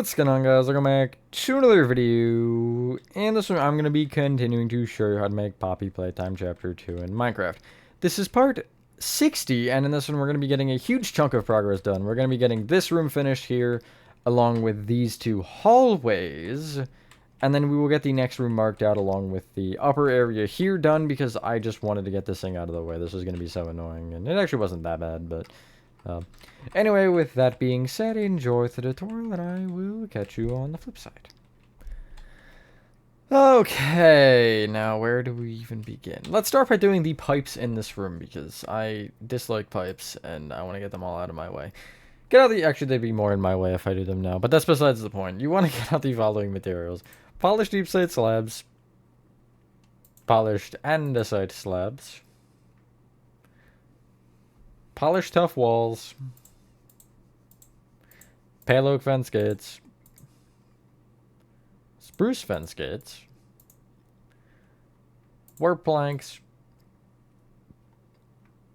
What's going on, guys? Welcome back to another video. And this one I'm going to be continuing to show you how to make Poppy Playtime Chapter 2 in Minecraft. This is part 60, and in this one we're going to be getting a huge chunk of progress done. We're going to be getting this room finished here, along with these two hallways. And then we will get the next room marked out along with the upper area here done, because I just wanted to get this thing out of the way. This was going to be so annoying, and it actually wasn't that bad, but... anyway, with that being said, enjoy the tutorial, and I will catch you on the flip side. Okay, now where do we even begin? Let's start by doing the pipes in this room, because I dislike pipes, and I want to get them all out of my way. Actually, they'd be more in my way if I do them now, but that's besides the point. You want to get out the following materials. Polished deep slate slabs. Polished andesite slabs. Polished tough walls. Pale oak fence gates. Spruce fence gates. Warp planks.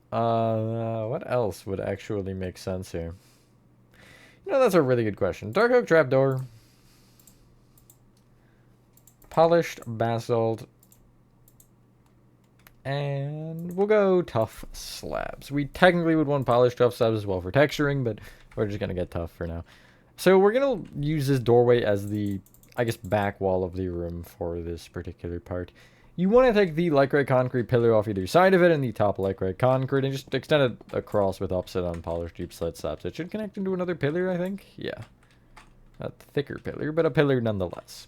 What else would actually make sense here? You know, that's a really good question. Dark oak trapdoor. Polished basalt. And we'll go tough slabs. We technically would want polished tough slabs as well for texturing, but we're just going to get tough for now. So we're going to use this doorway as the, I guess, back wall of the room for this particular part. You want to take the light gray concrete pillar off either side of it and the top light gray concrete and just extend it across with opposite unpolished deep slate slabs. It should connect into another pillar, I think. Yeah. A thicker pillar, but a pillar nonetheless.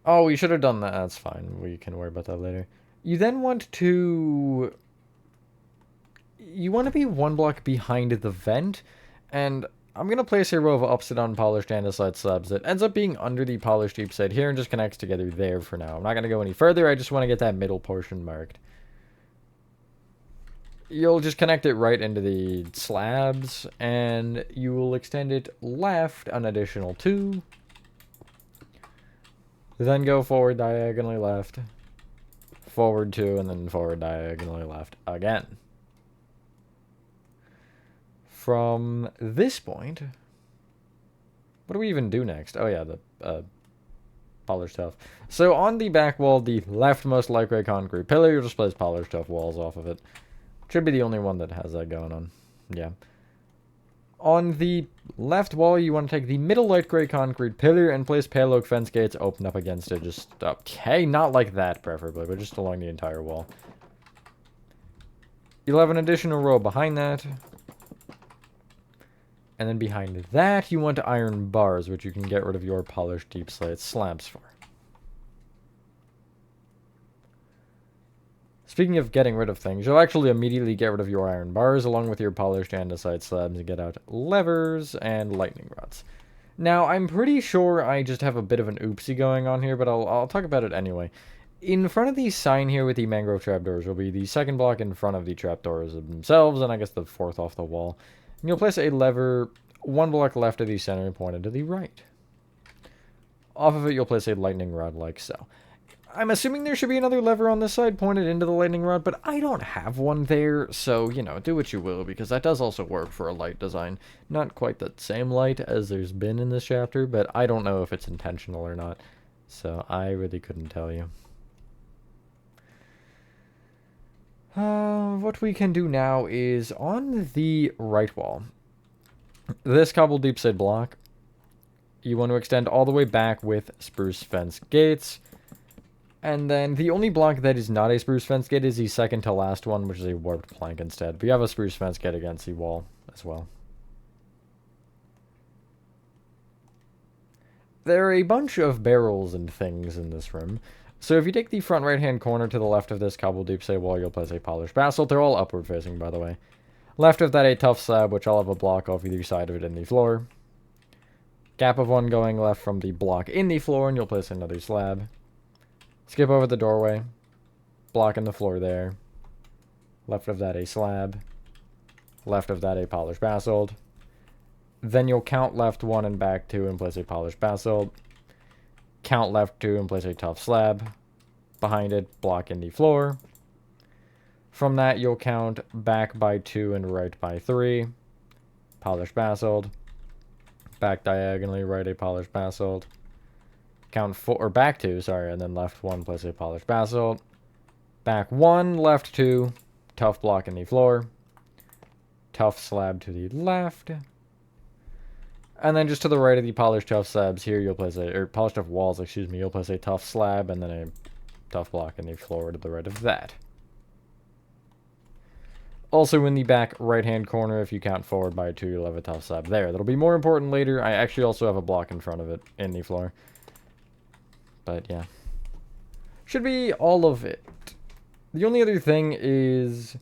Oh, we should have done that. That's fine. We can worry about that later. You then want to... You want to be one block behind the vent. And I'm going to place a row of opposite unpolished andesite slabs that ends up being under the polished deep slate here and just connects together there for now. I'm not going to go any further. I just want to get that middle portion marked. You'll just connect it right into the slabs. And you will extend it left an additional 2. Then go forward diagonally left, forward 2, and then forward diagonally left again. From this point, what do we even do next? Oh yeah, the polished tough. So on the back wall, the leftmost light gray concrete pillar, you'll just place polished tough walls off of it. Should be the only one that has that going on. Yeah. On the left wall, you want to take the middle light gray concrete pillar and place pale oak fence gates open up against it. Just, okay, not like that preferably, but just along the entire wall. You'll have an additional row behind that. And then behind that, you want iron bars, which you can get rid of your polished deep slate slabs for. Speaking of getting rid of things, you'll actually immediately get rid of your iron bars along with your polished andesite slabs and get out levers and lightning rods. Now, I'm pretty sure I just have a bit of an oopsie going on here, but I'll talk about it anyway. In front of the sign here with the mangrove trapdoors will be the second block in front of the trapdoors themselves, and I guess the fourth off the wall. And you'll place a lever one block left of the center pointed to the right. Off of it, you'll place a lightning rod like so. I'm assuming there should be another lever on this side pointed into the lightning rod, but I don't have one there, so, you know, do what you will, because that does also work for a light design. Not quite the same light as there's been in this chapter, but I don't know if it's intentional or not, so I really couldn't tell you. What we can do now is on the right wall, this cobble deep slate block, you want to extend all the way back with spruce fence gates. And then the only block that is not a spruce fence gate is the second to last one, which is a warped plank instead. But you have a spruce fence gate against the wall as well. There are a bunch of barrels and things in this room. So if you take the front right-hand corner to the left of this cobble deep slate wall, you'll place a polished basalt. They're all upward facing, by the way. Left of that, a tough slab, which I'll have a block off either side of it in the floor. Gap of one going left from the block in the floor, and you'll place another slab. Skip over the doorway, block in the floor there, left of that a slab, left of that a polished basalt. Then you'll count left 1 and back 2 and place a polished basalt. Count left 2 and place a tough slab. Behind it, block in the floor. From that, you'll count back by 2 and right by 3. Polished basalt. back diagonally, right a polished basalt. Count 4, or back 2, sorry, and then left 1, place a polished basalt. Back 1, left 2, tough block in the floor. Tough slab to the left. And then just to the right of the polished tough slabs here, you'll place a, or polished tough walls, excuse me, you'll place a tough slab and then a tough block in the floor to the right of that. Also in the back right-hand corner, if you count forward by 2, you'll have a tough slab there. That'll be more important later. I actually also have a block in front of it in the floor. But yeah. Should be all of it. The only other thing is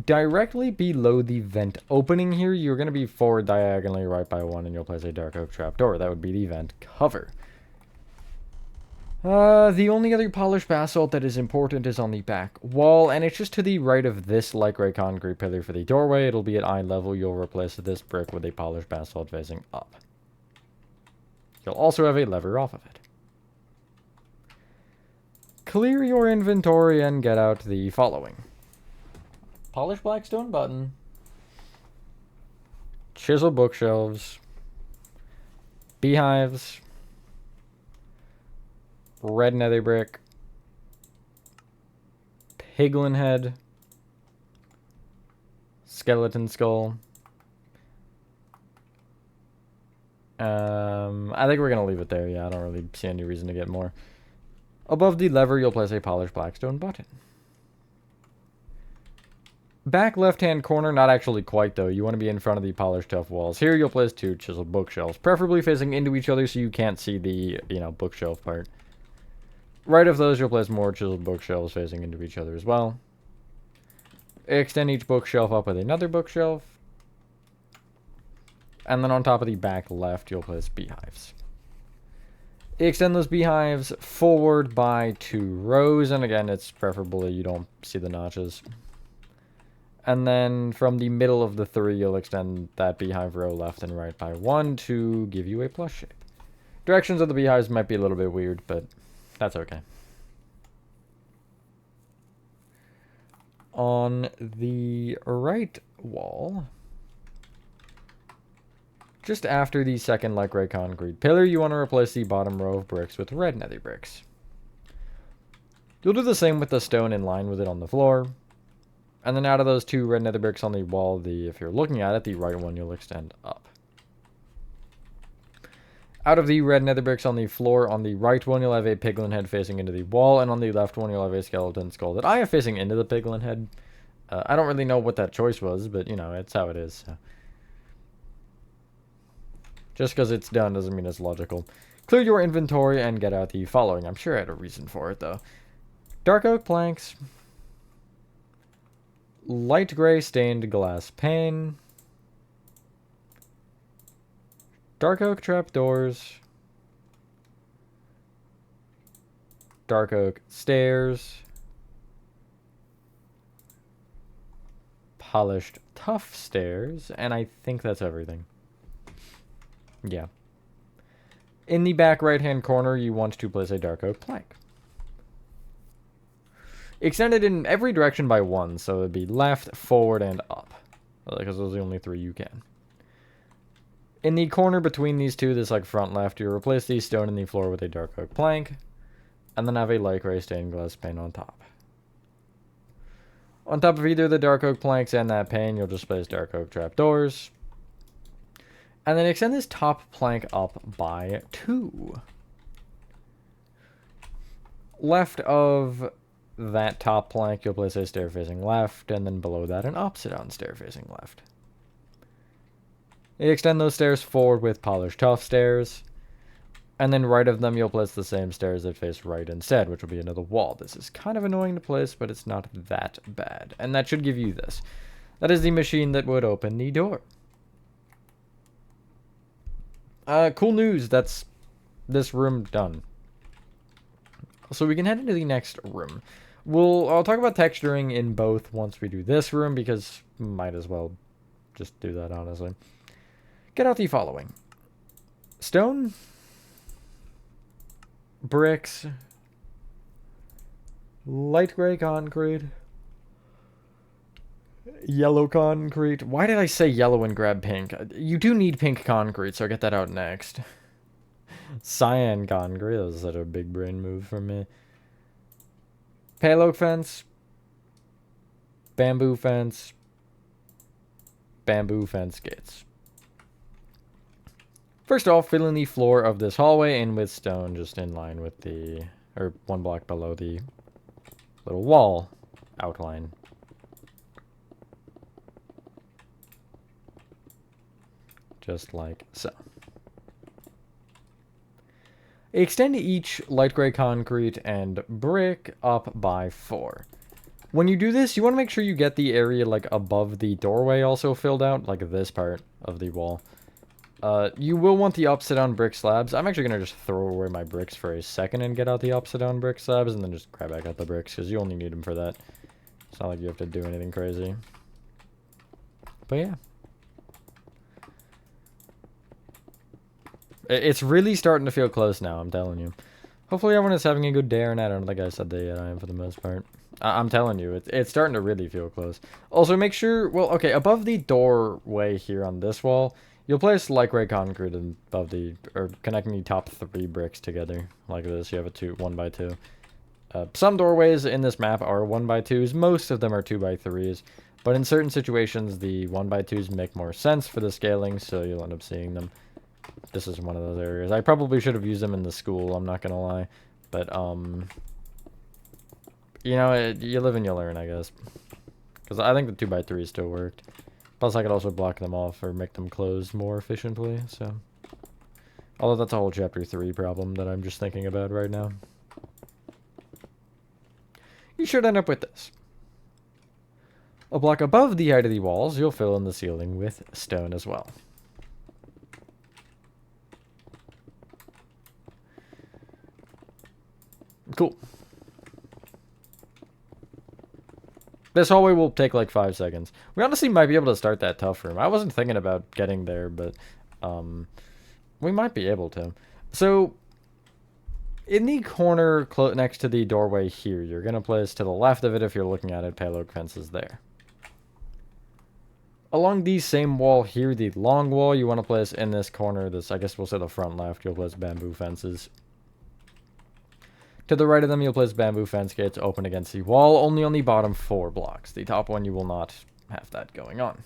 directly below the vent opening here, you're going to be forward diagonally right by 1, and you'll place a dark oak trapdoor. That would be the vent cover. The only other polished basalt that is important is on the back wall, and it's just to the right of this light gray concrete pillar for the doorway. It'll be at eye level. You'll replace this brick with a polished basalt facing up. You'll also have a lever off of it. Clear your inventory and get out the following. Polished blackstone button. Chisel bookshelves. Beehives. Red nether brick. Piglin head. Skeleton skull. I think we're going to leave it there. Yeah, I don't really see any reason to get more. Above the lever, you'll place a polished blackstone button. Back left-hand corner, not actually quite though. You want to be in front of the polished tough walls. Here, you'll place 2 chiseled bookshelves, preferably facing into each other so you can't see the, bookshelf part. Right of those, you'll place more chiseled bookshelves facing into each other as well. Extend each bookshelf up with another bookshelf. And then on top of the back left, you'll place beehives. Extend those beehives forward by 2 rows, and again, it's preferable you don't see the notches. And then from the middle of the 3, you'll extend that beehive row left and right by 1 to give you a plus shape. Directions of the beehives might be a little bit weird, but that's okay. On the right wall, just after the second light gray concrete pillar, you want to replace the bottom row of bricks with red nether bricks. You'll do the same with the stone in line with it on the floor. And then out of those 2 red nether bricks on the wall, if you're looking at it, the right one you'll extend up. Out of the red nether bricks on the floor, on the right one you'll have a piglin head facing into the wall, and on the left one you'll have a skeleton skull that I have facing into the piglin head. I don't really know what that choice was, but it's how it is. So. Just because it's done doesn't mean it's logical. Clear your inventory and get out the following. I'm sure I had a reason for it, though. Dark oak planks. Light gray stained glass pane. Dark oak trapdoors. Dark oak stairs. Polished tough stairs. And I think that's everything. Yeah. In the back right-hand corner, you want to place a dark oak plank. Extend it in every direction by 1, so it'd be left, forward, and up. Because those are the only 3 you can. In the corner between these 2, this front left, you replace the stone in the floor with a dark oak plank. And then have a light gray stained glass pane on top. On top of either the dark oak planks and that pane, you'll just place dark oak trapdoors. And then extend this top plank up by 2. Left of that top plank, you'll place a stair facing left, and then below that, an opposite-on stair facing left. You extend those stairs forward with polished tough stairs, and then right of them, you'll place the same stairs that face right instead, which will be another wall. This is kind of annoying to place, but it's not that bad. And that should give you this. That is the machine that would open the door. Cool news, that's this room done. So we can head into the next room. I'll talk about texturing in both once we do this room, because might as well just do that, honestly. Get out the following. Stone. Bricks. Light gray concrete. Yellow concrete. Why did I say yellow and grab pink? You do need pink concrete, so I'll get that out next. Cyan concrete. That was such a big brain move from me. Pale oak fence. Bamboo fence. Bamboo fence gates. First off, filling the floor of this hallway in with stone just in line with the, or one block below the little wall outline. Just like so. Extend each light gray concrete and brick up by 4. When you do this, you want to make sure you get the area like above the doorway also filled out, like this part of the wall. You will want the upside down brick slabs. I'm actually going to just throw away my bricks for a second and get out the upside down brick slabs and then just grab back out the bricks because you only need them for that. It's not like you have to do anything crazy. But yeah. It's really starting to feel close now, I'm telling you. Hopefully everyone is having a good day or night. I don't think I said that yet. I am for the most part. I'm telling you, it's starting to really feel close. Also, make sure, well, okay, above the doorway here on this wall, you'll place light gray concrete above the, or connecting the top 3 bricks together, like this. You have a 1 by 2. Some doorways in this map are 1 by 2s. Most of them are 2 by 3s. But in certain situations, the 1 by 2s make more sense for the scaling, so you'll end up seeing them. This is one of those areas. I probably should have used them in the school, I'm not gonna lie. But, you know, you live and you learn, I guess. Because I think the 2 by 3 still worked. Plus, I could also block them off or make them close more efficiently, so. Although that's a whole Chapter 3 problem that I'm just thinking about right now. You should end up with this. A block above the height of the walls, you'll fill in the ceiling with stone as well. Cool. This hallway will take like 5 seconds. We honestly might be able to start that tough room. I wasn't thinking about getting there, but we might be able to. So, in the corner next to the doorway here, you're going to place to the left of it, if you're looking at it, pale oak fences there. Along the same wall here, the long wall, you want to place in this corner, this, I guess we'll say the front left, you'll place bamboo fences. To the right of them, you'll place bamboo fence gates open against the wall, only on the bottom 4 blocks. The top one, you will not have that going on.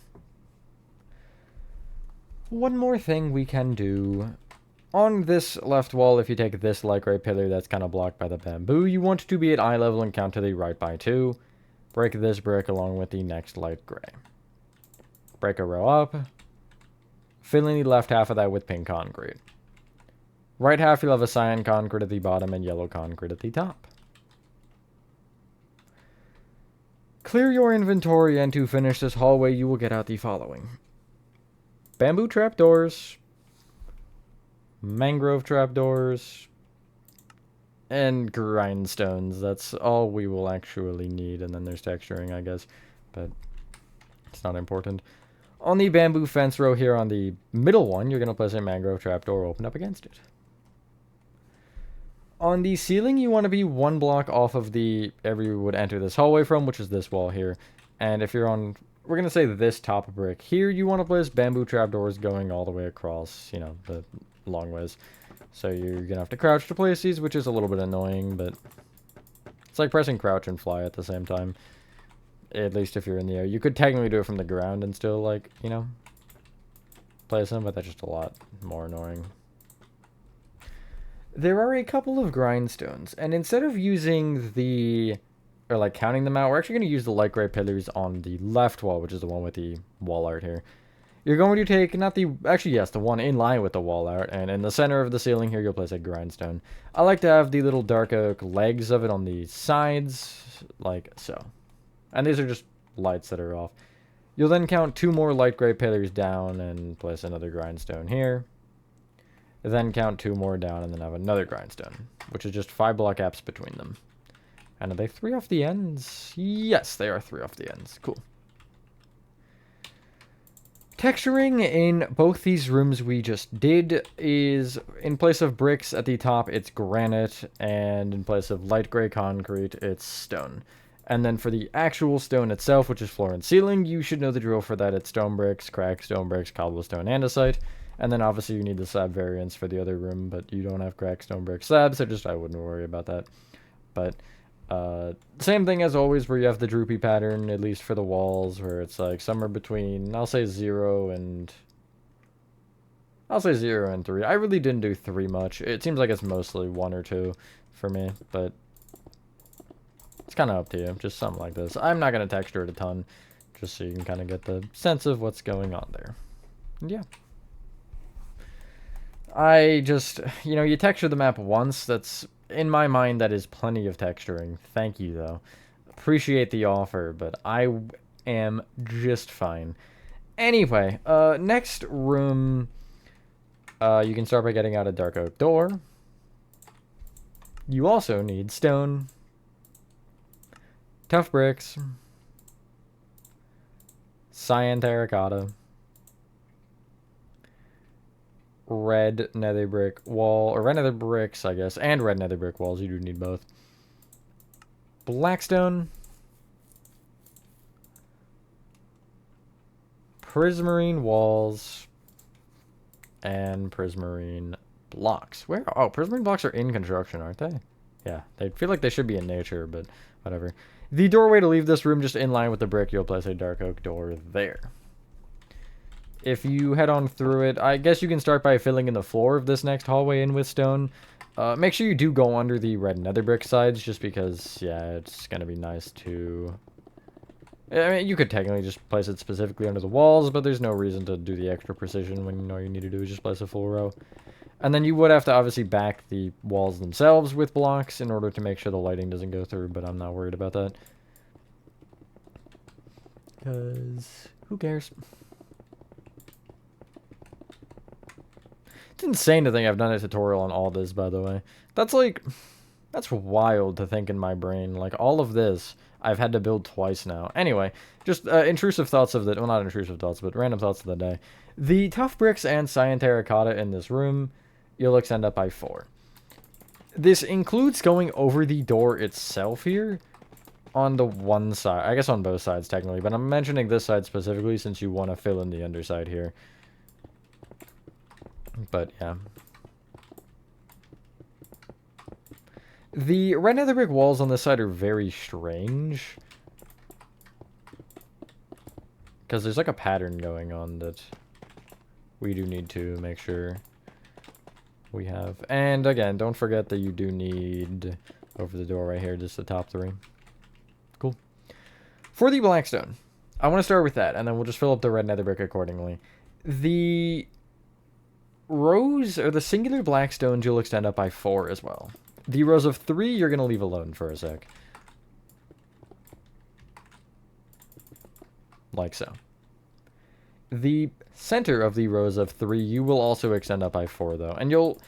One more thing we can do. On this left wall, if you take this light gray pillar that's kind of blocked by the bamboo, you want to be at eye level and count to the right by 2. Break this brick along with the next light gray. Break a row up. Fill in the left half of that with pink concrete. Right half, you'll have a cyan concrete at the bottom and yellow concrete at the top. Clear your inventory, and to finish this hallway, you will get out the following. Bamboo trapdoors, mangrove trapdoors, and grindstones. That's all we will actually need, and then there's texturing, I guess, but it's not important. On the bamboo fence row here on the middle one, you're going to place a mangrove trapdoor open up against it. On the ceiling, you want to be 1 block off of the area you would enter this hallway from, which is this wall here. And if you're on, we're going to say this top brick here, you want to place bamboo trapdoors going all the way across, you know, the long ways. So you're going to have to crouch to place these, which is a little bit annoying, but it's like pressing crouch and fly at the same time. At least if you're in the air. You could technically do it from the ground and still, like, you know, place them, but that's just a lot more annoying. There are a couple of grindstones, and instead of using the, or like counting them out, we're actually going to use the light gray pillars on the left wall, which is the one with the wall art here. You're going to take, not the, actually yes, the one in line with the wall art, and in the center of the ceiling here, you'll place a grindstone. I like to have the little dark oak legs of it on the sides, like so. And these are just lights that are off. You'll then count 2 more light gray pillars down and place another grindstone here. Then count 2 more down and then have another grindstone, which is just 5 block gaps between them. And are they 3 off the ends? Yes, they are 3 off the ends. Cool. Texturing in both these rooms we just did is, in place of bricks at the top, it's granite, and in place of light gray concrete, it's stone. And then for the actual stone itself, which is floor and ceiling, you should know the drill for that. It's stone bricks, cracked stone bricks, cobblestone, andesite. And then obviously you need the slab variants for the other room, but you don't have cracked stone brick slabs, so just I wouldn't worry about that. But same thing as always where you have the droopy pattern, at least for the walls, where it's like somewhere between, I'll say 0 and 3. I really didn't do 3 much. It seems like it's mostly 1 or 2 for me, but it's kind of up to you. Just something like this. I'm not going to texture it a ton, just so you can kind of get the sense of what's going on there. And yeah. I just, you texture the map once. That's, in my mind, that is plenty of texturing. Thank you, though. Appreciate the offer, but I am just fine. Anyway, next room, you can start by getting out a dark oak door. You also need stone, tough bricks, cyan terracotta, red nether brick wall, or red nether bricks, I guess, and red nether brick walls. You do need both. Blackstone, prismarine walls, and prismarine blocks. Where? Oh, prismarine blocks are in construction, aren't they? Yeah, they feel like they should be in nature, but whatever. The doorway to leave this room, just in line with the brick, you'll place a dark oak door there. If you head on through it, I guess you can start by filling in the floor of this next hallway in with stone. Make sure you do go under the red nether brick sides, just because, yeah, it's going to be nice to... I mean, you could technically just place it specifically under the walls, but there's no reason to do the extra precision when all you need to do is just place a full row. And then you would have to obviously back the walls themselves with blocks in order to make sure the lighting doesn't go through, but I'm not worried about that. Because who cares? It's insane to think I've done a tutorial on all this, by the way. That's wild to think in my brain. Like, all of this, I've had to build twice now. Anyway, just intrusive thoughts of the... Well, not intrusive thoughts, but random thoughts of the day. The tough bricks and cyan terracotta in this room, you'll extend up by 4. This includes going over the door itself here on the one side. I guess on both sides, technically, but I'm mentioning this side specifically since you want to fill in the underside here. But, yeah. The red nether brick walls on this side are very strange. Because there's like a pattern going on that we do need to make sure we have. And again, don't forget that you do need, over the door right here, just the top 3. Cool. For the blackstone, I want to start with that, and then we'll just fill up the red nether brick accordingly. The rows, or the singular blackstones, you'll extend up by 4 as well. The rows of 3, you're going to leave alone for a sec. Like so. The center of the rows of 3, you will also extend up by 4, though. And you'll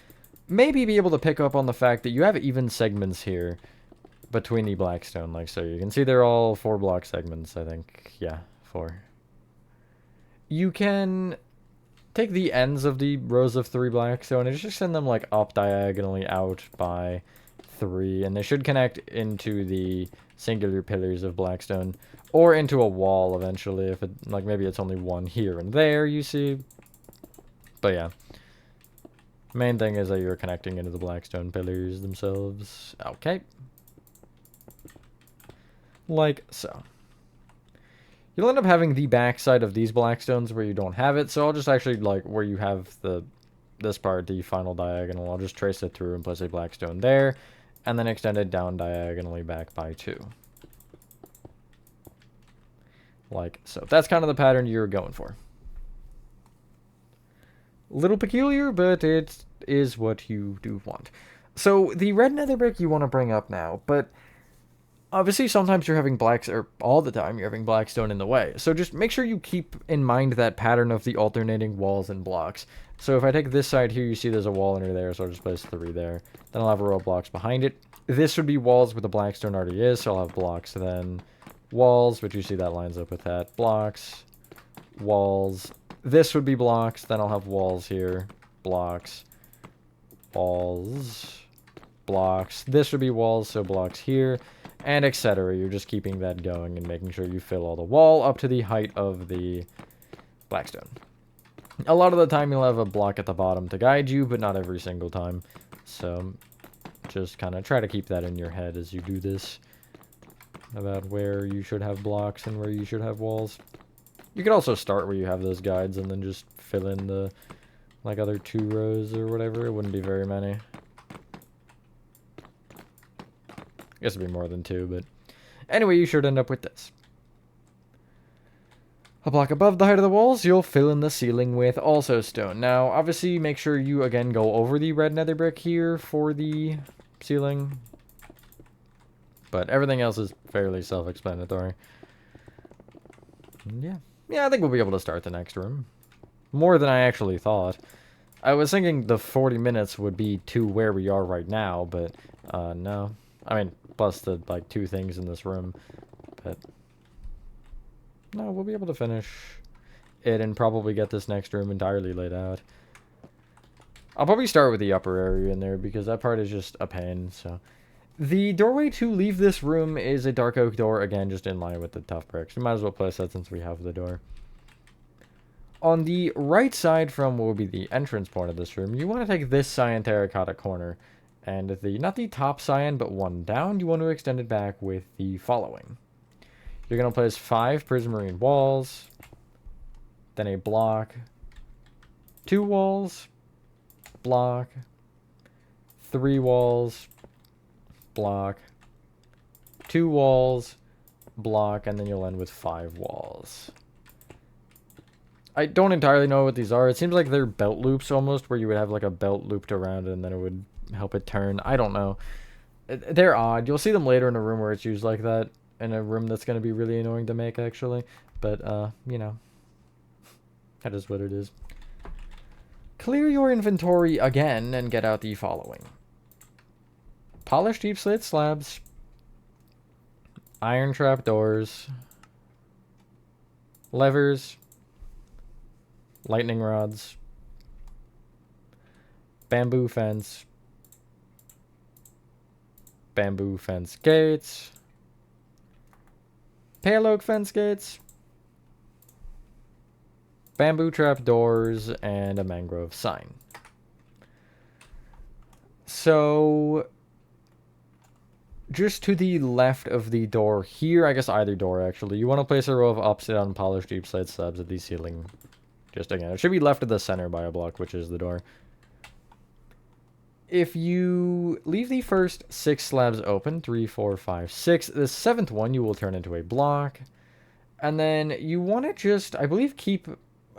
maybe be able to pick up on the fact that you have even segments here between the blackstone, like so. You can see they're all 4 block segments, I think. Yeah, 4. You can take the ends of the rows of 3 blackstone and just send them like up diagonally out by 3, and they should connect into the singular pillars of blackstone or into a wall eventually, if it, like, maybe it's only one here and there, you see. But yeah, main thing is that you're connecting into the blackstone pillars themselves. Okay, like so. You'll end up having the backside of these blackstones where you don't have it, so I'll just actually, like, where you have this part, the final diagonal, I'll just trace it through and place a blackstone there, and then extend it down diagonally back by 2. Like so. That's kind of the pattern you're going for. Little peculiar, but it is what you do want. So, the red nether brick you want to bring up now, but obviously, sometimes you're having or all the time, you're having blackstone in the way. So just make sure you keep in mind that pattern of the alternating walls and blocks. So if I take this side here, you see there's a wall under there, so I'll just place 3 there. Then I'll have a row of blocks behind it. This would be walls where the blackstone already is, so I'll have blocks, then walls, which you see that lines up with that. Blocks, walls. This would be blocks, then I'll have walls here, blocks, walls, blocks. This would be walls, so blocks here. and etc. You're just keeping that going and making sure you fill all the wall up to the height of the blackstone. A lot of the time you'll have a block at the bottom to guide you, but not every single time. So just kind of try to keep that in your head as you do this, about where you should have blocks and where you should have walls. You could also start where you have those guides and then just fill in the, like, other 2 rows or whatever. It wouldn't be very many. I guess it'd be more than 2, but anyway, you should end up with this. A block above the height of the walls, you'll fill in the ceiling with also stone. Now, obviously, make sure you, again, go over the red nether brick here for the ceiling. But everything else is fairly self-explanatory. Yeah. Yeah, I think we'll be able to start the next room. More than I actually thought. I was thinking the 40 minutes would be to where we are right now, but, no. I mean, plus the, like, 2 things in this room. But no, we'll be able to finish it and probably get this next room entirely laid out. I'll probably start with the upper area in there because that part is just a pain, so. The doorway to leave this room is a dark oak door, again, just in line with the tough bricks. We might as well place that since we have the door. On the right side from what would be the entrance point of this room, you want to take this cyan terracotta corner, and not the top cyan, but one down, you want to extend it back with the following. You're going to place 5 prismarine walls, then a block, 2 walls, block, 3 walls, block, 2 walls, block, and then you'll end with 5 walls. I don't entirely know what these are. It seems like they're belt loops almost, where you would have like a belt looped around it and then it would help it turn. I don't know. They're odd. You'll see them later in a room where it's used like that. In a room that's going to be really annoying to make, actually. But, you know. That is what it is. Clear your inventory again and get out the following. Polished deep slate slabs. Iron trap doors. Levers. Lightning rods. Bamboo fence. Bamboo fence gates. Pale oak fence gates. Bamboo trap doors, and a mangrove sign. So, just to the left of the door here, I guess either door actually, you want to place a row of upside down polished deep slate slabs at the ceiling. Just again, it should be left of the center by a block, which is the door. If you leave the first 6 slabs open, 3, 4, 5, 6, the 7th one you will turn into a block. And then you want to just, I believe, keep...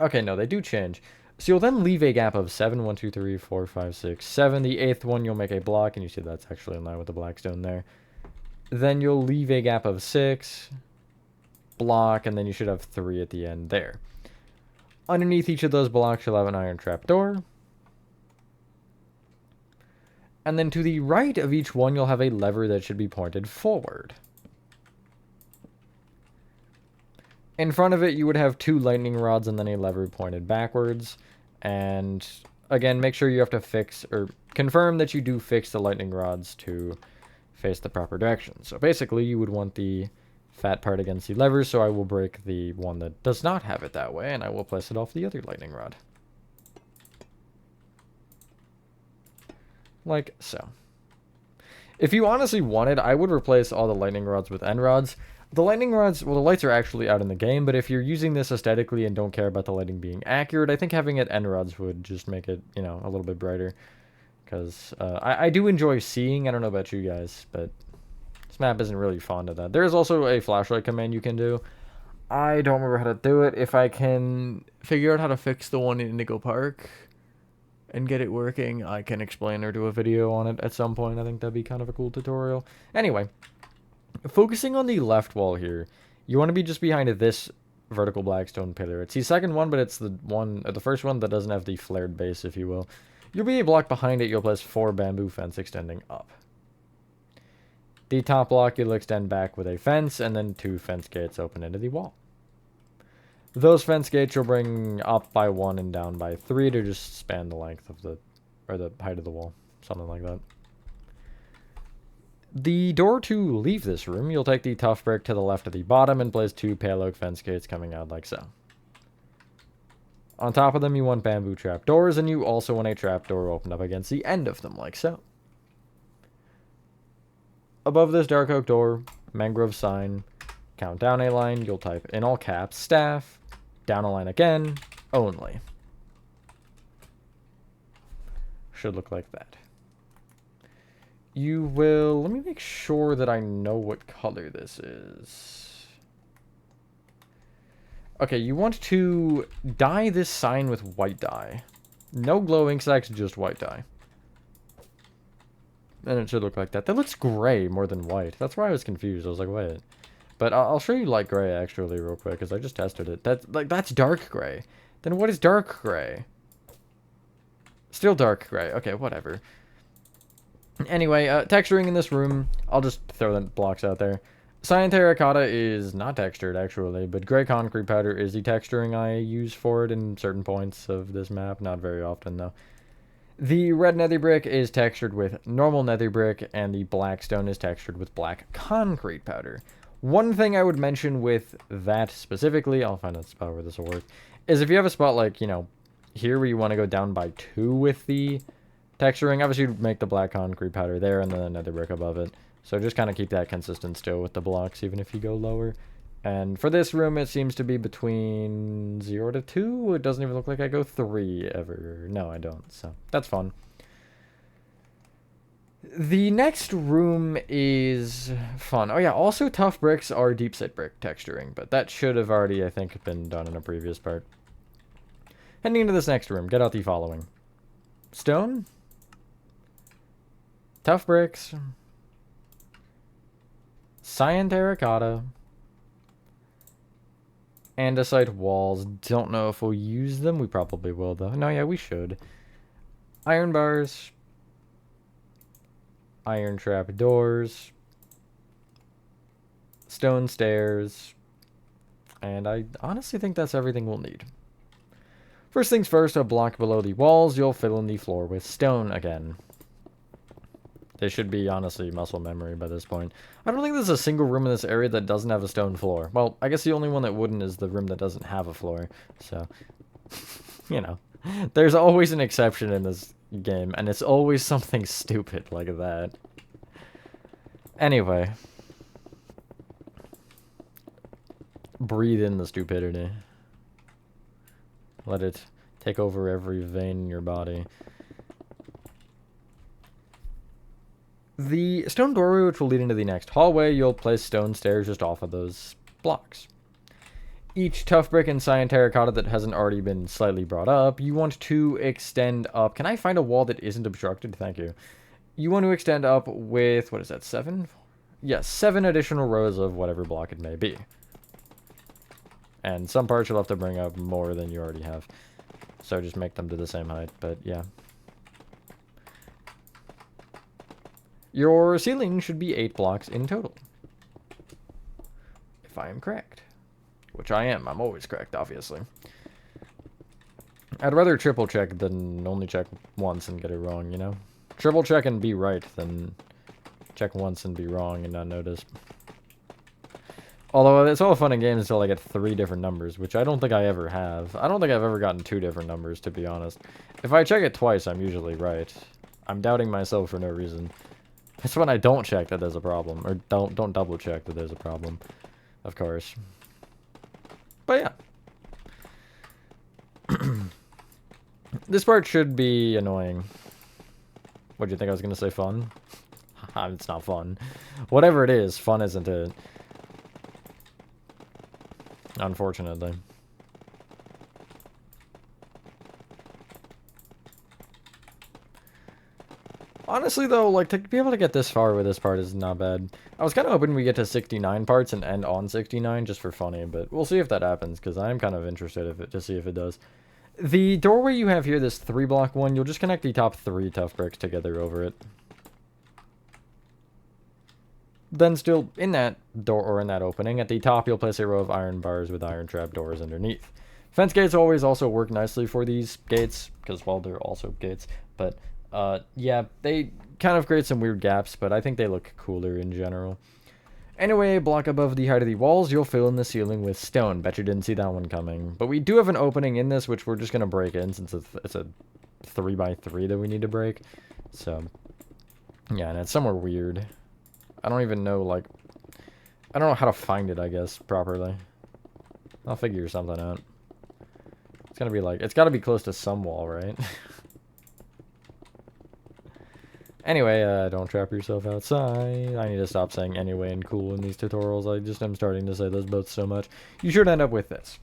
Okay, no, they do change. So you'll then leave a gap of 7, 1, 2, 3, 4, 5, 6, 7. The 8th one you'll make a block, and you see that's actually in line with the blackstone there. Then you'll leave a gap of 6, block, and then you should have 3 at the end there. Underneath each of those blocks you'll have an iron trap door. And then to the right of each one, you'll have a lever that should be pointed forward. In front of it, you would have 2 lightning rods and then a lever pointed backwards. And again, make sure you have to fix, or confirm that you do fix the lightning rods to face the proper direction. So basically, you would want the fat part against the lever, so I will break the one that does not have it that way, and I will place it off the other lightning rod. Like so. If you honestly wanted, I would replace all the lightning rods with end rods. The lightning rods, well, the lights are actually out in the game, but if you're using this aesthetically and don't care about the lighting being accurate, I think having it end rods would just make it, you know, a little bit brighter. Because I do enjoy seeing, I don't know about you guys, but this map isn't really fond of that. There is also a flashlight command you can do. I don't remember how to do it. If I can figure out how to fix the one in Indigo Park and get it working, I can explain or do a video on it at some point. I think that'd be kind of a cool tutorial. Anyway, focusing on the left wall here, you want to be just behind this vertical blackstone pillar. It's the second one, but it's the one, the first one that doesn't have the flared base, if you will. You'll be a block behind it. You'll place 4 bamboo fence extending up. The top block you'll extend back with a fence, and then 2 fence gates open into the wall. Those fence gates you'll bring up by 1 and down by 3 to just span the length of the, or the height of the wall. Something like that. The door to leave this room, you'll take the tough brick to the left of the bottom and place 2 pale oak fence gates coming out like so. On top of them, you want bamboo trapdoors, and you also want a trapdoor opened up against the end of them like so. Above this dark oak door, mangrove sign, count down a line, you'll type in all caps, staff, down a line again, only. Should look like that. You will, let me make sure that I know what color this is. Okay, you want to dye this sign with white dye. No glow ink sacks, just white dye. And it should look like that. That looks gray more than white. That's why I was confused. I was like, wait. But I'll show you light gray actually real quick, because I just tested it. That's dark gray. Then what is dark gray? Still dark gray. Okay, whatever. Anyway, texturing in this room, I'll just throw the blocks out there. Cyan terracotta is not textured, actually, but gray concrete powder is the texturing I use for it in certain points of this map. Not very often, though. The red nether brick is textured with normal nether brick, and the black stone is textured with black concrete powder. One thing I would mention with that specifically, I'll find a spot where this will work, is if you have a spot like, you know, here where you want to go down by 2 with the texturing, obviously you'd make the black concrete powder there and then another brick above it. So just kind of keep that consistent still with the blocks, even if you go lower. And for this room, it seems to be between 0 to 2. It doesn't even look like I go 3 ever. No, I don't. So that's fun. The next room is fun. Oh yeah, also tough bricks are deep set brick texturing, but that should have already, I think, been done in a previous part. Heading into this next room, get out the following. Stone. Tough bricks. Cyan terracotta. Andesite walls. Don't know if we'll use them. We probably will, though. No, yeah, we should. Iron bars. Iron trap doors. Stone stairs. And I honestly think that's everything we'll need. First things first, a block below the walls, you'll fill in the floor with stone again. This should be, honestly, muscle memory by this point. I don't think there's a single room in this area that doesn't have a stone floor. Well, I guess the only one that wouldn't is the room that doesn't have a floor. So, you know. There's always an exception in this game, and it's always something stupid like that. Anyway. Breathe in the stupidity. Let it take over every vein in your body. The stone doorway, which will lead into the next hallway, you'll place stone stairs just off of those blocks. Each tough brick and cyan terracotta that hasn't already been slightly brought up, you want to extend up. Can I find a wall that isn't obstructed? Thank you. You want to extend up with, what is that, 7? Yes, 7 additional rows of whatever block it may be. And some parts you'll have to bring up more than you already have. So just make them to the same height, but yeah. Your ceiling should be 8 blocks in total. If I am correct. Which I am. I'm always correct, obviously. I'd rather triple check than only check once and get it wrong, you know? Triple check and be right than check once and be wrong and not notice. Although it's all fun and games until I get 3 different numbers, which I don't think I ever have. I don't think I've ever gotten 2 different numbers, to be honest. If I check it twice, I'm usually right. I'm doubting myself for no reason. It's when I don't check that there's a problem. Or don't double check that there's a problem. Of course. But yeah. This part should be annoying. What do you think I was going to say? Fun? It's not fun. Whatever it is, fun isn't it. Unfortunately. Honestly, though, like, to be able to get this far with this part is not bad. I was kind of hoping we get to 69 parts and end on 69 just for funny, but we'll see if that happens, because I am kind of interested to see if it does. The doorway you have here, this 3-block one, you'll just connect the top 3 tough bricks together over it. Then still, in that door, or in that opening, at the top you'll place a row of iron bars with iron trap doors underneath. Fence gates always also work nicely for these gates, because, well, they're also gates, but Yeah, they kind of create some weird gaps, but I think they look cooler in general. Anyway, a block above the height of the walls, you'll fill in the ceiling with stone. Bet you didn't see that one coming. But we do have an opening in this, which we're just going to break in, since it's a 3x3 that we need to break. So, yeah, and it's somewhere weird. I don't even know, like... I don't know how to find it, I guess, properly. I'll figure something out. It's gonna be like... It's gotta be close to some wall, right? Anyway, don't trap yourself outside. I need to stop saying anyway and cool in these tutorials. I just am starting to say those both so much. You should end up with this.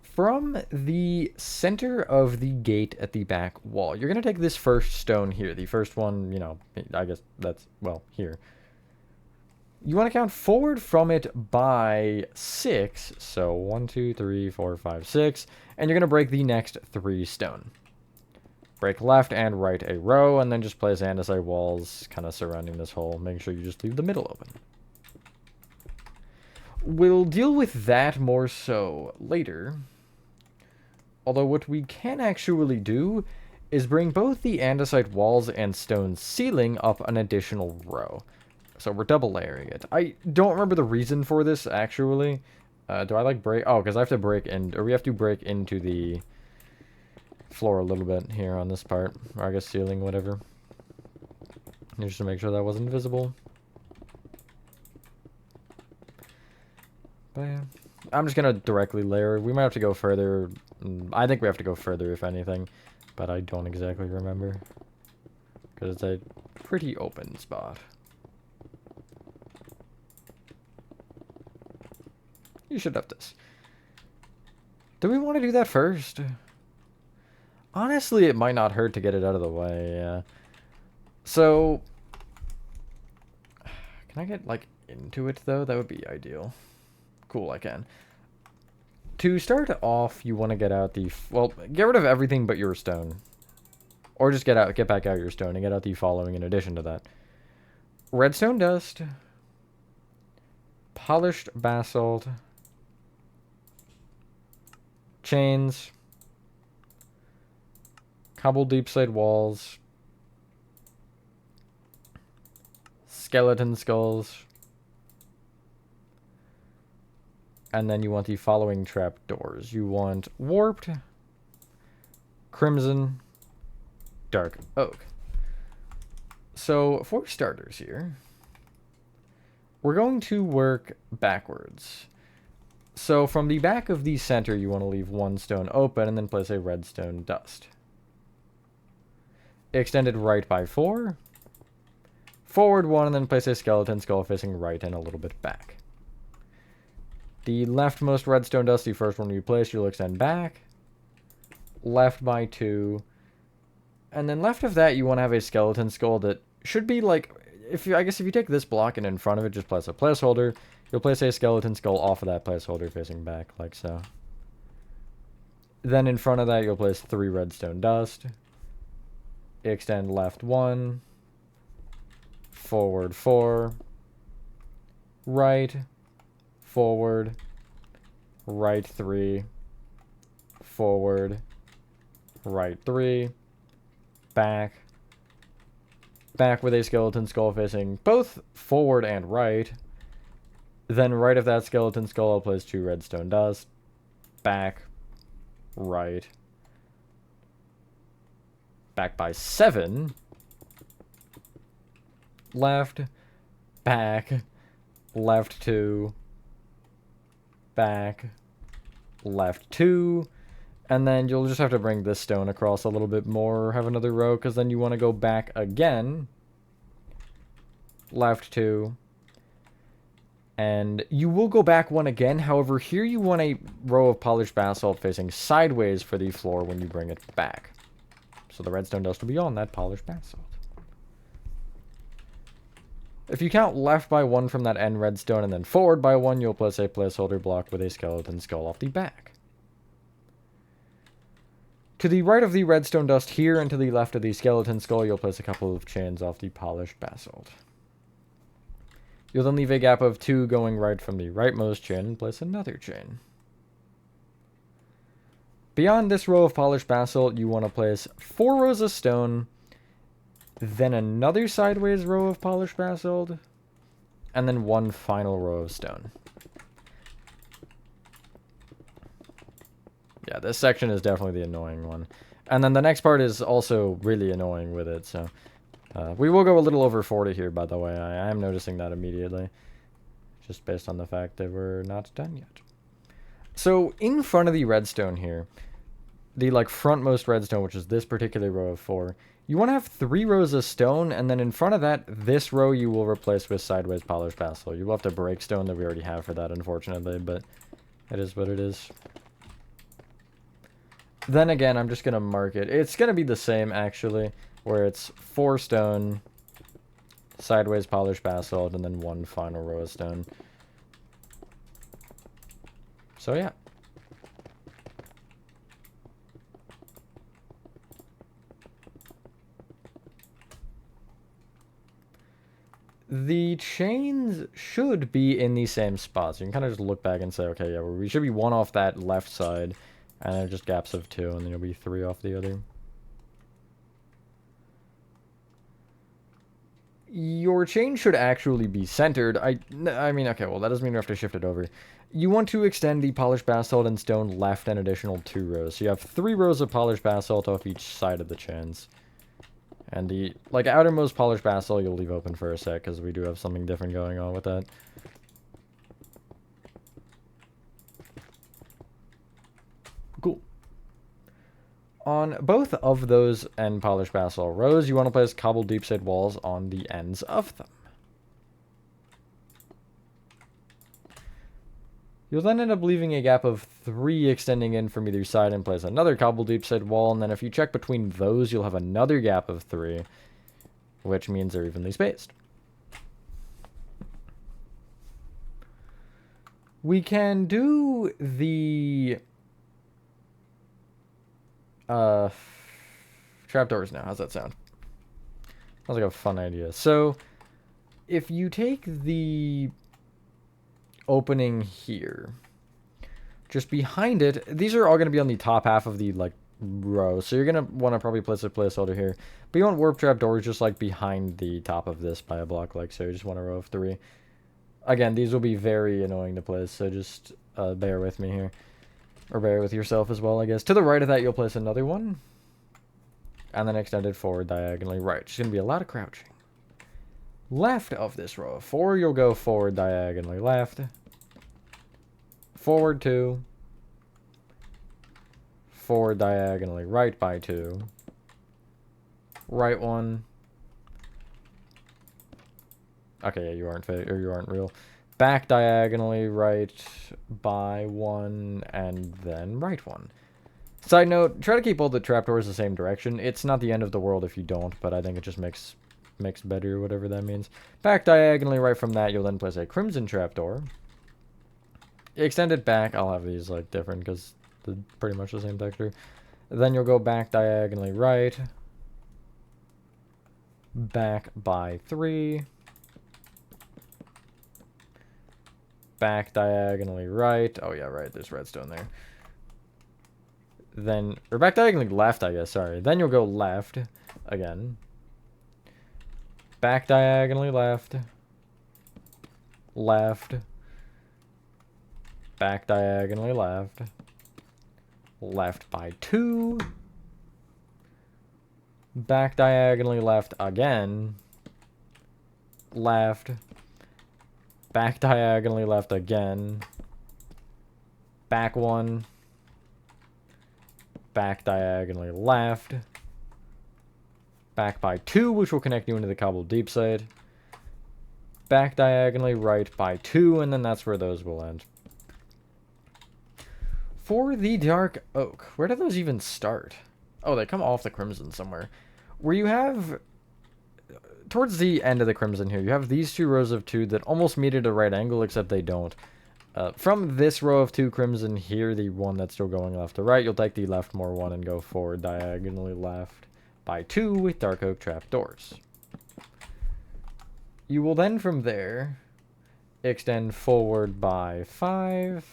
From the center of the gate at the back wall, you're going to take this first stone here. The first one, you know, I guess that's, well, here. You want to count forward from it by 6. So 1, 2, 3, 4, 5, 6. And you're going to break the next 3 stone. Break left and right a row, and then just place andesite walls kind of surrounding this hole. Make sure you just leave the middle open. We'll deal with that more so later. Although what we can actually do is bring both the andesite walls and stone ceiling up an additional row. So we're double layering it. I don't remember the reason for this, actually. Do I like break? Oh, because I have to break in, or we have to break into the floor a little bit here on this part, or I guess ceiling, whatever, just to make sure that wasn't visible. But yeah, I'm just gonna directly layer. We might have to go further. I think we have to go further if anything, but I don't exactly remember because it's a pretty open spot. You should have this. Do we want to do that first? Honestly, it might not hurt to get it out of the way, yeah. So, can I get, like, into it, though? That would be ideal. Cool, I can. To start off, you want to get out the... Well, get rid of everything but your stone. Or just get back out your stone and get out the following in addition to that. Redstone dust. Polished basalt. Chains. Cobbled deep slate walls. Skeleton skulls. And then you want the following trapdoors. You want warped, crimson, dark oak. So, for starters here, we're going to work backwards. So, from the back of the center, you want to leave 1 stone open and then place a redstone dust. Extended right by 4. Forward 1 and then place a skeleton skull facing right and a little bit back. The leftmost redstone dust, the first one you place, you'll extend back. Left by 2. And then left of that, you want to have a skeleton skull that should be like... I guess if you take this block and in front of it, just place a placeholder. You'll place a skeleton skull off of that placeholder facing back, like so. Then in front of that, you'll place 3 redstone dust. Extend left 1. Forward 4. Right. Forward. Right 3. Forward. Right 3. Back. Back with a skeleton skull facing both forward and right. Then right of that skeleton skull, I'll place 2 redstone dust. Back. Right. Back by 7. Left. Back. Left 2. Back. Left 2. And then you'll just have to bring this stone across a little bit more, have another row, because then you want to go back again. Left 2. And you will go back 1 again. However, here you want a row of polished basalt facing sideways for the floor when you bring it back. So the redstone dust will be on that polished basalt. If you count left by 1 from that end redstone and then forward by 1, you'll place a placeholder block with a skeleton skull off the back. To the right of the redstone dust here and to the left of the skeleton skull, you'll place a couple of chains off the polished basalt. You'll then leave a gap of 2 going right from the rightmost chain and place another chain. beyond this row of polished basalt, you want to place 4 rows of stone, then another sideways row of polished basalt, and then 1 final row of stone. Yeah, this section is definitely the annoying one. And then the next part is also really annoying with it, so... we will go a little over 40 here, by the way. I am noticing that immediately. Just based on the fact that we're not done yet. So, in front of the redstone here, the, like, frontmost redstone, which is this particular row of 4, you want to have 3 rows of stone, and then in front of that, this row you will replace with sideways polished basalt. You will have to break stone that we already have for that, unfortunately, but it is what it is. Then again, I'm just going to mark it. It's going to be the same, actually, where it's 4 stone, sideways polished basalt, and then 1 final row of stone. So, yeah. The chains should be in the same spots. You can kind of just look back and say, okay, yeah, we should be 1 off that left side, and then just gaps of 2, and then you'll be 3 off the other. Your chain should actually be centered. I mean, okay, well, that doesn't mean you have to shift it over. You want to extend the polished basalt and stone left an additional 2 rows. So you have 3 rows of polished basalt off each side of the chains. And the, like, outermost polished basalt you'll leave open for a sec, because we do have something different going on with that. Cool. On both of those end polished basalt rows, you want to place cobbled deep-set walls on the ends of them. You'll then end up leaving a gap of 3 extending in from either side and place another cobbled deep-set wall, and then if you check between those, you'll have another gap of 3, which means they're evenly spaced. We can do the trapdoors now. How's that sound? Sounds like a fun idea. So, if you take the opening here, just behind it, these are all going to be on the top half of the, like, row. So you're going to want to probably place a placeholder here. But you want warp trapdoors just, like, behind the top of this by a block, like so. You just want a row of 3. Again, these will be very annoying to place, so just bear with me here. Or bear with yourself as well, I guess. To the right of that, you'll place another one. And then extend it forward diagonally right. It's going to be a lot of crouching. Left of this row of 4, you'll go forward diagonally left. Forward 2. Forward diagonally right by 2. Right 1. Okay, yeah, you aren't real. Back diagonally right by 1, and then right 1. Side note, try to keep all the trapdoors the same direction. It's not the end of the world if you don't, but I think it just makes better, whatever that means. Back diagonally right from that, you'll then place a crimson trapdoor. Extend it back. I'll have these, like, different because they're pretty much the same texture. Then you'll go back diagonally right. Back by 3. Back diagonally right. Oh, yeah, right. There's redstone there. Then, or back diagonally left, I guess, sorry. Then you'll go left again. Back diagonally left. Left. Back diagonally left. Left by 2. Back diagonally left again. Left. Back diagonally left again. Back 1. Back diagonally left. Back by 2, which will connect you into the cobbled deep side. Back diagonally right by 2, and then that's where those will end. For the dark oak, where do those even start? Oh, they come off the crimson somewhere. Where you have, towards the end of the crimson here, you have these 2 rows of 2 that almost meet at a right angle, except they don't. From this row of 2 crimson here, the one that's still going left to right, you'll take the leftmost one and go forward diagonally left by 2 with dark oak trapdoors. You will then from there extend forward by 5.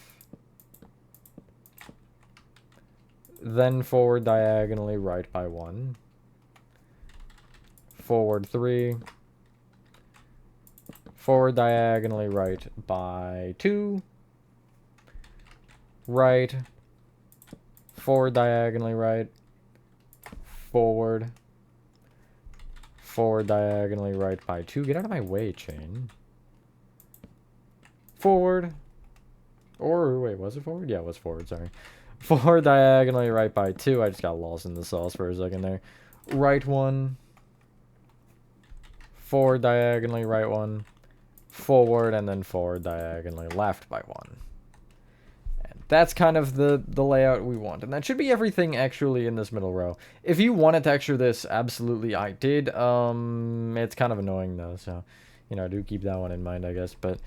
then forward diagonally right by 1, forward 3, forward diagonally right by 2, right, forward diagonally right, forward, forward diagonally right by 2. Get out of my way, chain. Forward. Or, wait, was it forward? Yeah, it was forward, sorry. Forward diagonally right by 2. I just got lost in the sauce for a second there. Right 1. Forward diagonally right 1. Forward, and then forward diagonally left by 1. And that's kind of the layout we want. And that should be everything actually in this middle row. If you want to texture this, absolutely I did. It's kind of annoying though, so, you know, do keep that one in mind, I guess. But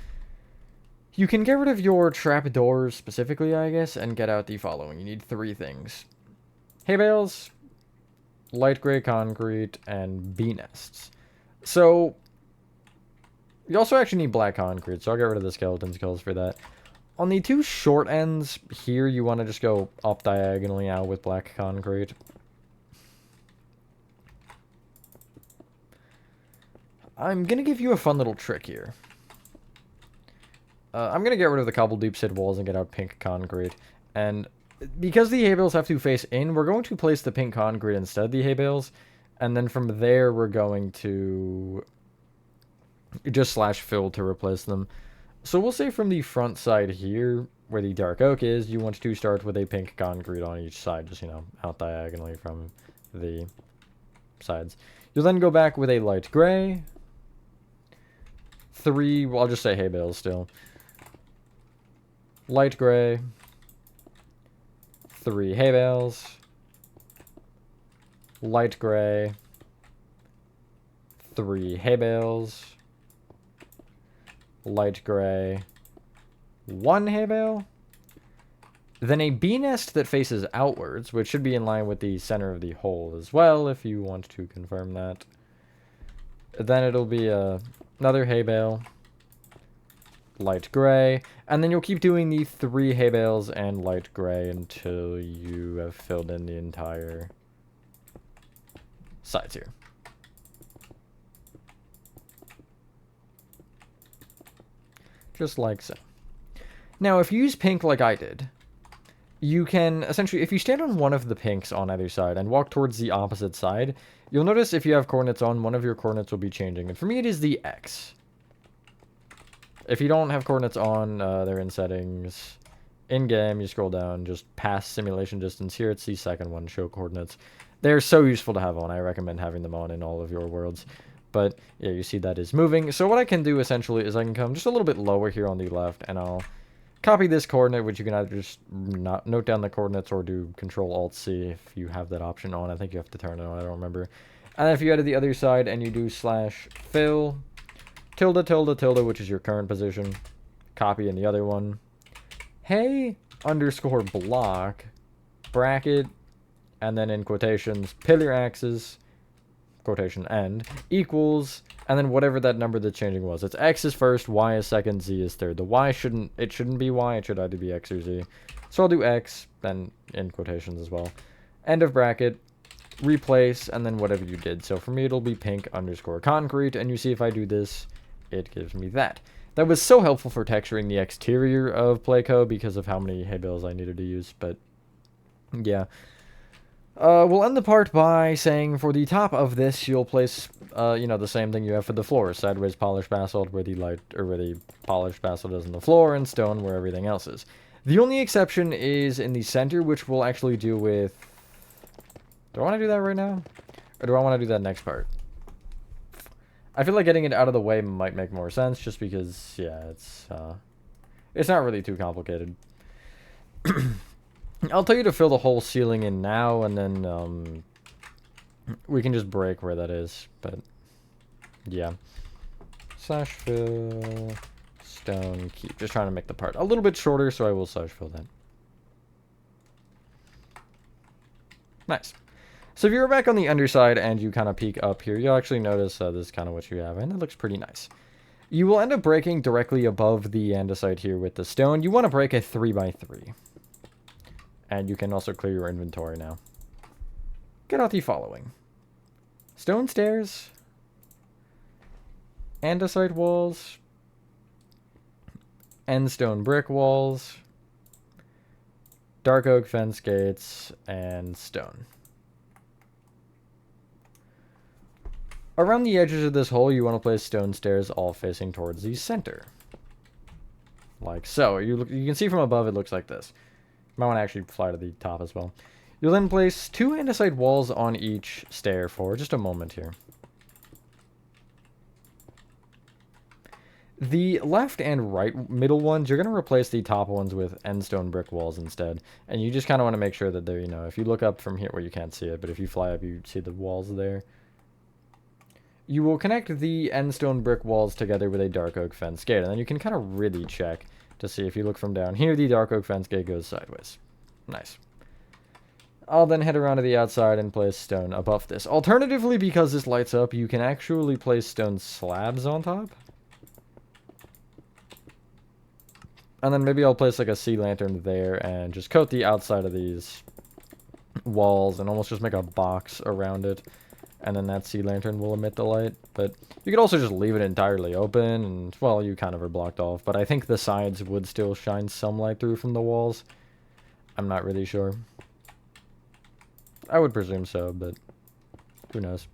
you can get rid of your trapdoors specifically, I guess, and get out the following. You need 3 things. Hay bales, light gray concrete, and bee nests. So, you also actually need black concrete, so I'll get rid of the skeleton skulls for that. On the 2 short ends here, you want to just go up diagonally out with black concrete. I'm going to give you a fun little trick here. I'm going to get rid of the cobble deep sid walls and get out pink concrete. And because the hay bales have to face in, we're going to place the pink concrete instead of the hay bales. And then from there, we're going to just slash fill to replace them. So we'll say from the front side here, where the dark oak is, you want to start with a pink concrete on each side, just, you know, out diagonally from the sides. You'll then go back with a light gray. 3, well, I'll just say hay bales still. Light gray. 3 hay bales. Light gray. 3 hay bales. Light gray. 1 hay bale. Then a bee nest that faces outwards, which should be in line with the center of the hole as well, if you want to confirm that. Then it'll be another hay bale. Light gray. And then you'll keep doing the 3 hay bales and light gray until you have filled in the entire sides here. Just like so. Now, if you use pink like I did, you can essentially, if you stand on one of the pinks on either side and walk towards the opposite side, you'll notice if you have coordinates on, one of your coordinates will be changing. And for me, it is the X. If you don't have coordinates on, they're in settings. In-game, you scroll down, just past simulation distance. Here, it's the second one, show coordinates. They're so useful to have on. I recommend having them on in all of your worlds. But, yeah, you see that is moving. So what I can do, essentially, is I can come just a little bit lower here on the left, and I'll copy this coordinate, which you can either just note down the coordinates or do Control-Alt-C if you have that option on. I think you have to turn it on. I don't remember. And then if you go to the other side and you do slash fill, tilde, tilde, tilde, which is your current position, copy in the other one, hey underscore block, bracket, and then in quotations, pillar axis, quotation end, equals, and then whatever that number that's changing was. It's X is first, Y is second, Z is third. The Y shouldn't be Y, it should either be X or Z. So I'll do X, then in quotations as well. End of bracket, replace, and then whatever you did. So for me, it'll be pink underscore concrete, and you see if I do this, it gives me that. That was so helpful for texturing the exterior of Playco because of how many hay bales I needed to use, but yeah. We'll end the part by saying for the top of this, you'll place, you know, the same thing you have for the floor. Sideways polished basalt where the polished basalt is on the floor, and stone where everything else is. The only exception is in the center, which we'll actually do with... Do I want to do that right now? Or do I want to do that next part? I feel like getting it out of the way might make more sense, just because, yeah, it's not really too complicated. I'll tell you to fill the whole ceiling in now, and then we can just break where that is. But yeah, slash fill stone keep. Just trying to make the part a little bit shorter, so I will slash fill that. Nice. So if you're back on the underside and you kind of peek up here, you'll actually notice this is kind of what you have, and it looks pretty nice. You will end up breaking directly above the andesite here with the stone. You want to break a 3x3. And you can also clear your inventory now. Get out the following. Stone stairs. Andesite walls. End stone brick walls. Dark oak fence gates. And stone. Around the edges of this hole, you want to place stone stairs all facing towards the center. Like so. You can see from above it looks like this. You might want to actually fly to the top as well. You'll then place 2 andesite walls on each stair for just a moment here. The left and right middle ones, you're going to replace the top ones with end stone brick walls instead. And you just kind of want to make sure that they're, you know, if you look up from here, well, you can't see it, but if you fly up, you see the walls there. You will connect the end stone brick walls together with a dark oak fence gate, and then you can kind of really check to see if you look from down here, the dark oak fence gate goes sideways. Nice. I'll then head around to the outside and place stone above this. Alternatively, because this lights up, you can actually place stone slabs on top. And then maybe I'll place like a sea lantern there and just coat the outside of these walls and almost just make a box around it. And then that sea lantern will emit the light. But you could also just leave it entirely open and, well, you kind of are blocked off. But I think the sides would still shine some light through from the walls. I'm not really sure. I would presume so, but who knows.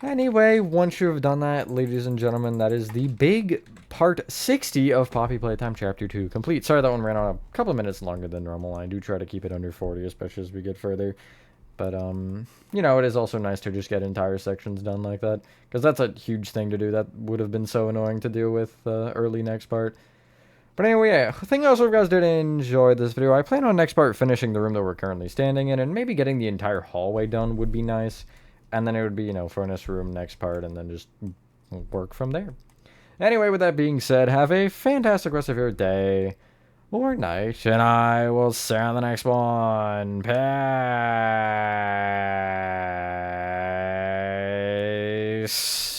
Anyway, once you have done that, ladies and gentlemen, that is the big part 60 of Poppy Playtime Chapter 2 complete. Sorry that one ran on a couple of minutes longer than normal. I do try to keep it under 40, especially as we get further. But, you know, it is also nice to just get entire sections done like that. Because that's a huge thing to do. That would have been so annoying to deal with early next part. But anyway, yeah, I think also if you guys did enjoy this video, I plan on next part finishing the room that we're currently standing in, and maybe getting the entire hallway done would be nice. And then it would be, you know, furnace room next part, and then just work from there. Anyway, with that being said, have a fantastic rest of your day or night, and I will see you on the next one. Peace.